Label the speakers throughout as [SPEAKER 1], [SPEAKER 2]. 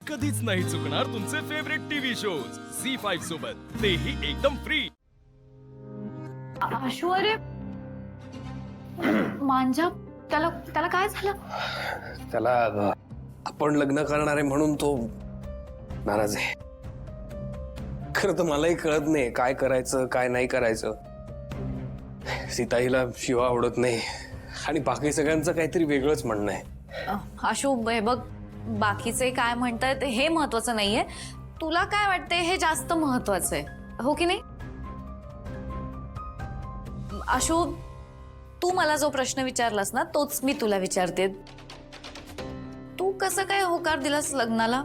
[SPEAKER 1] कधीच नाही चुकणार तुमचे फेवरेट टीव्ही शोज झी5 सोबत, तेही एकदम फ्री।
[SPEAKER 2] आशु, अरे मांजा, त्याला त्याला काय झालं?
[SPEAKER 3] त्याला आपण लग्न करणार आहे म्हणून तो नाराज आहे। खरं तर मलाही कळत नाही काय करायचं काय नाही करायचं। सीताईला शिवा आवडत नाही आणि बाकी सगळ्यांचं काहीतरी वेगळंच म्हणणं आहे।
[SPEAKER 2] आशु, हे बघ, बाकीचे काय म्हणतात हे महत्वाचं नाहीये, तुला काय वाटतंय हे जास्त महत्वाचं आहे, हो की नाही? आशु, तू मला जो प्रश्न विचारलास ना तोच मी तुला विचारते। तू कसं काय होकार दिलास लग्नाला?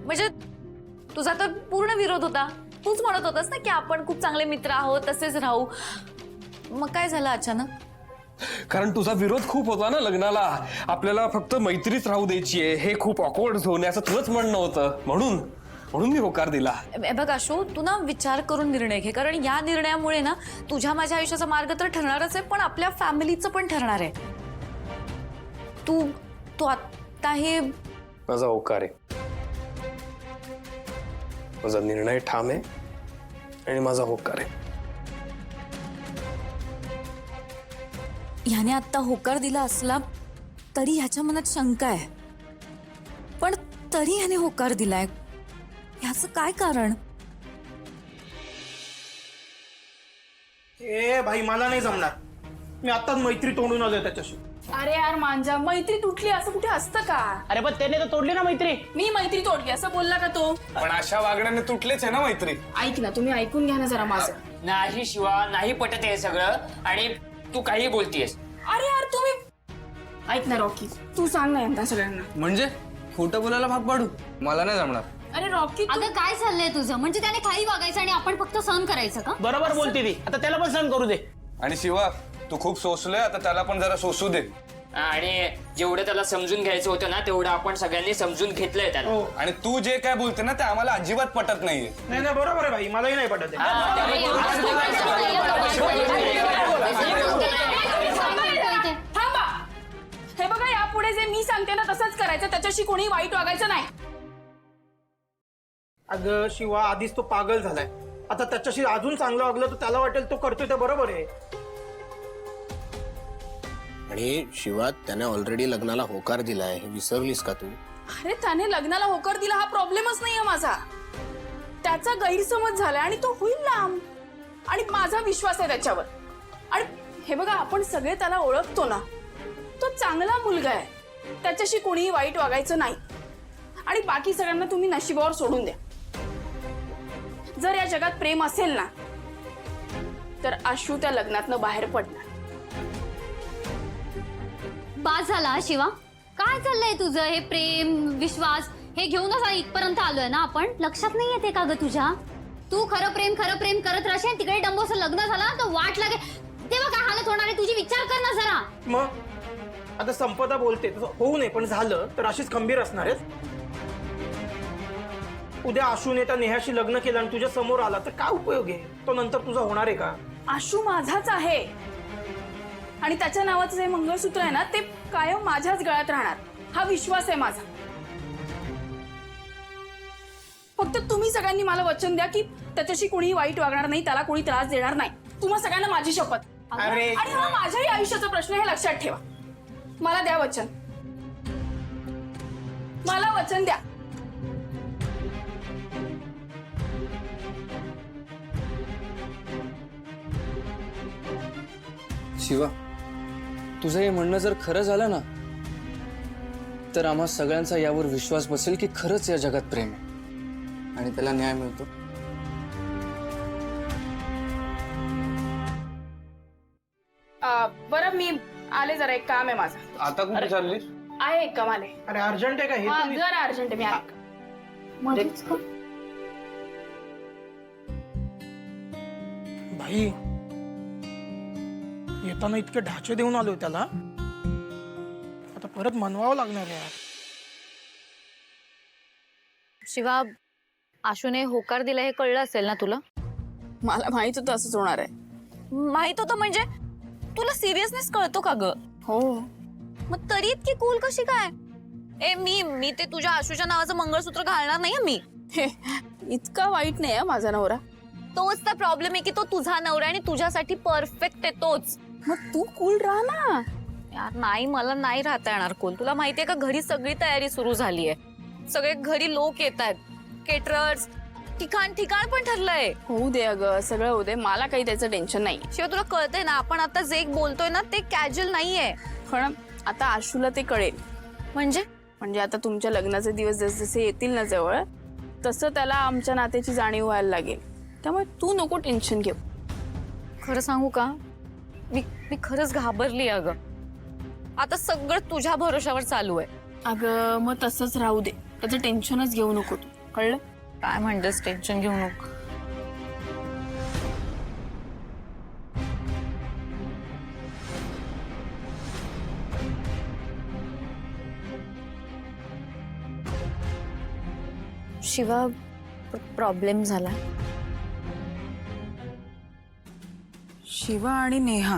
[SPEAKER 2] म्हणजे तुझा तर पूर्ण विरोध होता, तूच म्हणत होतास ना की आपण खूप चांगले मित्र आहोत, तसेच राहू। मग काय झालं अचानक?
[SPEAKER 3] कारण तुझा विरोध खूप होता ना लग्नाला, आपल्याला फक्त मैत्रीच राहू द्यायची आहे, हे खूप ऑकवर्ड झोन आहे असं तुझंच म्हणणं होतं, म्हणून मी होकार दिला।
[SPEAKER 2] बघ आशु, तू ना विचार करून निर्णय घे, कारण या निर्णयामुळे ना तुझ्या माझ्या आयुष्याचा मार्ग तर ठरणारच आहे, पण आपल्या फॅमिलीचं पण ठरणार आहे। तू आता हे
[SPEAKER 3] माझा होकार आहे, माझा निर्णय ठाम आहे आणि माझा होकार आहे।
[SPEAKER 2] ह्याने आता होकार दिला असला तरी ह्याच्या मनात शंका आहे, पण तरी ह्याने होकार दिलाय, ह्याचं काय कारण?
[SPEAKER 4] ए भाई, मला नाही जमणार, मी आताच मैत्री तोडून आलोय त्याच्याशी।
[SPEAKER 5] अरे यार मांजा, मैत्री तुटली असं कुठे असतं का?
[SPEAKER 4] अरे पण त्याने तर तोडली ना मैत्री।
[SPEAKER 5] मी मैत्री तोडली असं बोलला का तो?
[SPEAKER 3] पण अशा वागण्याने तुटलेच आहे ना मैत्री।
[SPEAKER 5] ऐक ना, तुम्ही ऐकून घ्या ना जरा माझं।
[SPEAKER 6] नाही शिवा, नाही पटत हे सगळं, आणि तू काही बोलतीयस।
[SPEAKER 5] अरे यार तुम्ही ऐक ना रॉकी, तू सांग ना यांना सगळ्यांना।
[SPEAKER 7] म्हणजे खोटं बोलायला भाग पाडू? मला नाही जमणार।
[SPEAKER 5] अरे रॉकी,
[SPEAKER 8] अगं काय चाललंय तुझं? म्हणजे त्याने काही वागायचं आणि आपण फक्त सहन करायचं का?
[SPEAKER 4] बरोबर बोलते ती, आता त्याला पण सहन करू दे।
[SPEAKER 7] आणि शिवा, तू खूप सोसलोय, आता त्याला पण जरा सोसू दे।
[SPEAKER 6] आणि जेवढं त्याला समजून घ्यायचं होतं ना तेवढं आपण सगळ्यांनी समजून घेतलंय त्याला।
[SPEAKER 4] हो,
[SPEAKER 7] आणि तू जे काय बोलते ना ते आम्हाला अजिबात पटत नाहीये।
[SPEAKER 4] नाही नाही, बरोबर आहे भाई, मलाही नाही पटत आहे।
[SPEAKER 5] थांबा। हे बघा, यापुढे जे मी सांगते ना तसंच करायचं, त्याच्याशी कोणी वाईट वागायचं नाही।
[SPEAKER 4] अगं शिवा, आधीच तो पागल झालाय, आता त्याच्याशी अजून चांगलं वागलं तर त्याला वाटेल तो करतोय ते बरोबर आहे।
[SPEAKER 3] आणि शिवात त्याने ऑलरेडी लग्नाला होकार दिलाय, हे विसरलीस का तू?
[SPEAKER 5] अरे त्याने लग्नाला होकार दिला हा प्रॉब्लेमच नाहीये माझा, त्याचा गैरसमज झालाय आणि तो होईल लांब, आणि माझा विश्वास आहे त्याच्यावर। आणि हे बघा, आपण सगळे त्याला ओळखतो ना, तो चांगला मुलगा आहे, त्याच्याशी कोणीही वाईट वागायचं नाही। आणि बाकी सगळ्यांना तुम्ही नशिबावर सोडून द्या। जर या जगात प्रेम असेल ना तर आशु त्या लग्नातनं बाहेर पडणार।
[SPEAKER 8] बास झाला शिवा, काय चाललंय तुझं? हे प्रेम विश्वास हे घेऊनच इथपर्यंत आलोय ना आपण? लक्षात नाही येते का ग तुझ्या? तू खरं प्रेम करत राहशील, तिकडे डंबोचं लग्न झालं तर वाट लागे तेव्हा काय हालत होणार आहे तुझी? विचार कर ना जरा।
[SPEAKER 4] मग आता संपदा बोलते तसं होऊ नये, पण झालं तर अशीच खंबीर असणार आहेस? उद्या आशूने त्या नेहाशी लग्न केलं आणि तुझ्या समोर आला तर काय उपयोग आहे? तो नंतर तुझा होणार आहे का?
[SPEAKER 5] आशु माझाच आहे आणि त्याच्या नावाचं जे मंगळसूत्र आहे ना ते कायम माझ्याच गळ्यात राहणार, हा विश्वास आहे माझा। फक्त तुम्ही सगळ्यांनी मला वचन द्या की त्याच्याशी कोणी वाईट वागणार नाही, त्याला कोणी त्रास देणार नाही। तुम्हा सगळ्यांना माझी शपथ।
[SPEAKER 4] अरे
[SPEAKER 5] आणि हा माझ्याही आयुष्याचा प्रश्न, हे लक्षात ठेवा। मला द्या वचन, मला वचन द्या।
[SPEAKER 7] शिवा, तुझं हे म्हणणं जर खरं झालं ना तर आम्हा सगळ्यांचा यावर विश्वास बसेल की खरंच या जगात प्रेम आहे आणि त्याला न्याय मिळतो।
[SPEAKER 5] बरं, मी आले, जरा एक काम आहे माझं।
[SPEAKER 7] आता कुठे चाललीस?
[SPEAKER 5] आहे एक काम आले।
[SPEAKER 4] अरे अर्जंट आहे का हे? तुम्ही-
[SPEAKER 5] जरा अर्जंट आहे, मी आले।
[SPEAKER 4] भाई, येताना इतके ढाचे देऊन आलोय त्याला, आता परत मनवावं लागणार आहे यार।
[SPEAKER 2] शिवा, आशुने होकार दिला हे कळलं असेल ना तुला?
[SPEAKER 5] मला माहित होतं असंच होणार आहे।
[SPEAKER 2] माहित होतं म्हणजे? तुला सिरियसनेस कळतो का ग?
[SPEAKER 5] हो,
[SPEAKER 2] मग तरी इतकी कूल कशी काय? मी ते तुझ्या आशूच्या नावाचं मंगळसूत्र घालणार नाही मी.
[SPEAKER 5] हे इतका वाईट नाही माझा नवरा.
[SPEAKER 2] तोच तर प्रॉब्लेम आहे की तो तुझा नवरा आणि तुझ्यासाठी परफेक्ट आहे तोच.
[SPEAKER 5] मग तू कूल राहा ना.
[SPEAKER 2] यार नाही, मला नाही राहता येणार कोण. तुला माहितीये का घरी सगळी तयारी सुरू झालीये. सगळे घरी लोक येत आहेत, केटरर्स, ठिकाण पण ठरलंय.
[SPEAKER 5] होऊ दे अगं, सगळं होऊ दे, मला काही त्याचं टेन्शन नाही.
[SPEAKER 2] शिवाय तुला कळतंय ना, आपण आता जे बोलतोय ना ते कॅज्युअल नाहीये.
[SPEAKER 5] पण आता आशूला ते कळेल. म्हणजे आता तुमच्या लग्नाचे दिवस जसे येतील ना जवळ, तसं त्याला आमच्या नात्याची जाणीव व्हायला लागेल. त्यामुळे तू नको टेन्शन घेऊ.
[SPEAKER 2] खरं सांगू का, मी खरंच घाबरली अगं. आता सगळं तुझ्या भरोशावर चालू आहे.
[SPEAKER 5] अगं मग तसंच राहू दे, त्याचं टेन्शनच घेऊ नको तू, कळलं?
[SPEAKER 2] काय म्हणतेस टेन्शन घेऊ नको. शिवा, प्रॉब्लेम झाला.
[SPEAKER 9] शिवा आणि नेहा,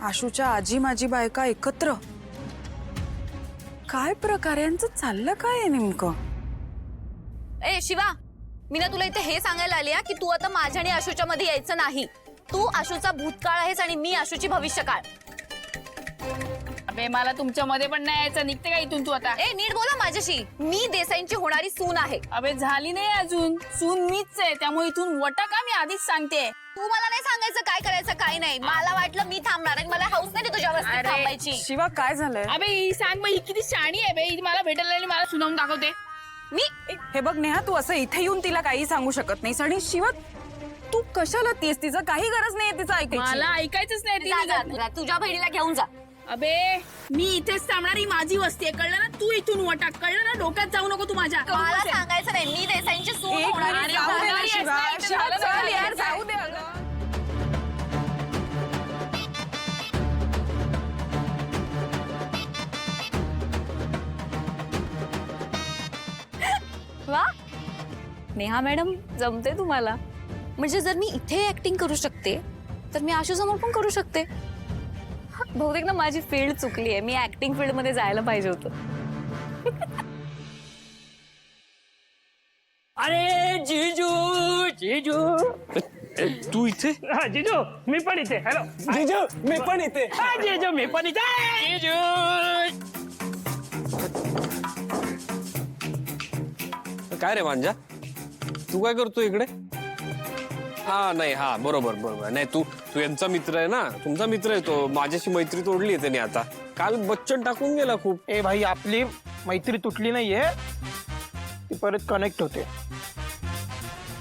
[SPEAKER 9] आशूच्या आजी माझी बायका एकत्र. काय प्रकार, यांचं चाललं काय आहे नेमकं?
[SPEAKER 2] ए शिवा, मी ना तुला इथे हे सांगायला आली की तू आता माझ्या आणि आशूच्या मध्ये यायचं नाही. तू आशूचा भूतकाळ आहेस आणि मी आशूची भविष्यकाळ.
[SPEAKER 5] अबे मला तुमच्या मध्ये पण नाही यायचं, निघते का इथून तू आता?
[SPEAKER 2] ए नीट बोला माझ्याशी. मी देसाईंची होणारी सून आहे.
[SPEAKER 5] अबे झाली नाही अजून, सून मीच आहे, त्यामुळे इथून वटा का, मी आधीच सांगते.
[SPEAKER 2] तू मला नाही सांगायचं काय करायचं काय नाही. मला वाटलं मी थांबणार आणि मला हाऊस नाही तुझ्या वस्तीत थांबायची.
[SPEAKER 9] शिवा काय झालंय?
[SPEAKER 5] अबे ही सांग मग, ही किती शाणी आहे बे, ही मला भेटायला आणि मला सुनावून दाखवते.
[SPEAKER 9] हे बघ नेहा, तू असं इथे येऊन तिला काही सांगू शकत नाहीस. आणि शिवा, तू कशाला तीस? तिचं काही गरज नाहीये तिचं ऐकायची.
[SPEAKER 5] मला ऐकायचंच नाही ती निघत.
[SPEAKER 2] तुझ्या बहिणीला घेऊन जा.
[SPEAKER 5] अबे मी इथेच थांबणार, ही माझी वस्ती आहे, कळलं ना? तू इथून वटा, कळलं ना? डोक्यात जाऊ नको तू माझ्या.
[SPEAKER 2] मला सांगायचं नाही, मी देसाईंची सून
[SPEAKER 9] एक
[SPEAKER 2] होणार
[SPEAKER 9] मिनिट,
[SPEAKER 2] आहे.
[SPEAKER 9] जाऊ दे ना
[SPEAKER 5] होणारी
[SPEAKER 9] शिवा.
[SPEAKER 5] आहेस ना,
[SPEAKER 9] शिवा,
[SPEAKER 5] इथे
[SPEAKER 9] चल
[SPEAKER 5] झालं
[SPEAKER 9] यार,
[SPEAKER 5] ना.
[SPEAKER 9] जाऊ दे अगं.
[SPEAKER 2] वा, नेहा मॅडम जमते तुम्हाला. म्हणजे जर मी इथे ऍक्टिंग करू शकते तर मी आशू समोर पण करू शकते. बहुतेक ना माझी फील्ड चुकली आहे. मी ऍक्टिंग फील्ड मध्ये जायला पाहिजे होतं.
[SPEAKER 6] अरे जीजू जीजू,
[SPEAKER 3] तू इथे?
[SPEAKER 4] जिजू मी पण इथे. हॅलो
[SPEAKER 3] जीजू मी पण इथे.
[SPEAKER 4] जिजू मी पण इथे.
[SPEAKER 6] जीजू.
[SPEAKER 3] काय रे मांजा, तू काय करतो इकडे? हा नाही, हा बरोबर नाही, तू यांचा मित्र आहे ना, तुमचा मित्र आहे तो. माझ्याशी मैत्री तोडली आहे त्याने आता. काल बच्चन टाकून गेला खूप.
[SPEAKER 4] ए भाई, आपली मैत्री तुटली नाहीये, ती परत कनेक्ट होते.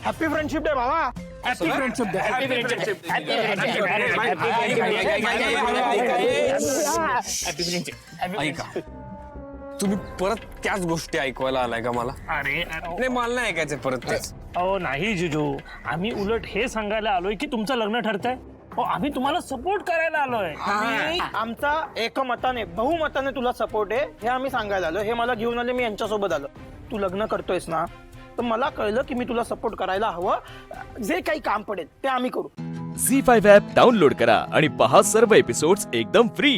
[SPEAKER 4] हॅपी फ्रेंडशिप डे भावा. Happy friendship day. Happy friendship.
[SPEAKER 3] ऐका, तुम्ही परत त्याच गोष्टी ऐकवायला आलाय का मला?
[SPEAKER 10] अरे
[SPEAKER 3] नाही, मला नाही ऐकायचं परत तेच.
[SPEAKER 10] अहो नाही जिजू, आम्ही उलट हे सांगायला आलोय की तुमचं लग्न ठरतंय. आम्ही तुम्हाला सपोर्ट करायला आलोय.
[SPEAKER 4] आणि आमचा एकमताने बहुमताने तुला सपोर्ट आहे हे आम्ही सांगायला आलो. हे मला घेऊन आले, मी यांच्यासोबत आलो. तू लग्न करतोयस ना, तर मला कळलं की मी तुला सपोर्ट करायला हवं. जे काही काम पडेल ते आम्ही करू.
[SPEAKER 1] झी5 ॲप डाउनलोड करा आणि पहा सर्व एपिसोड्स एकदम फ्री.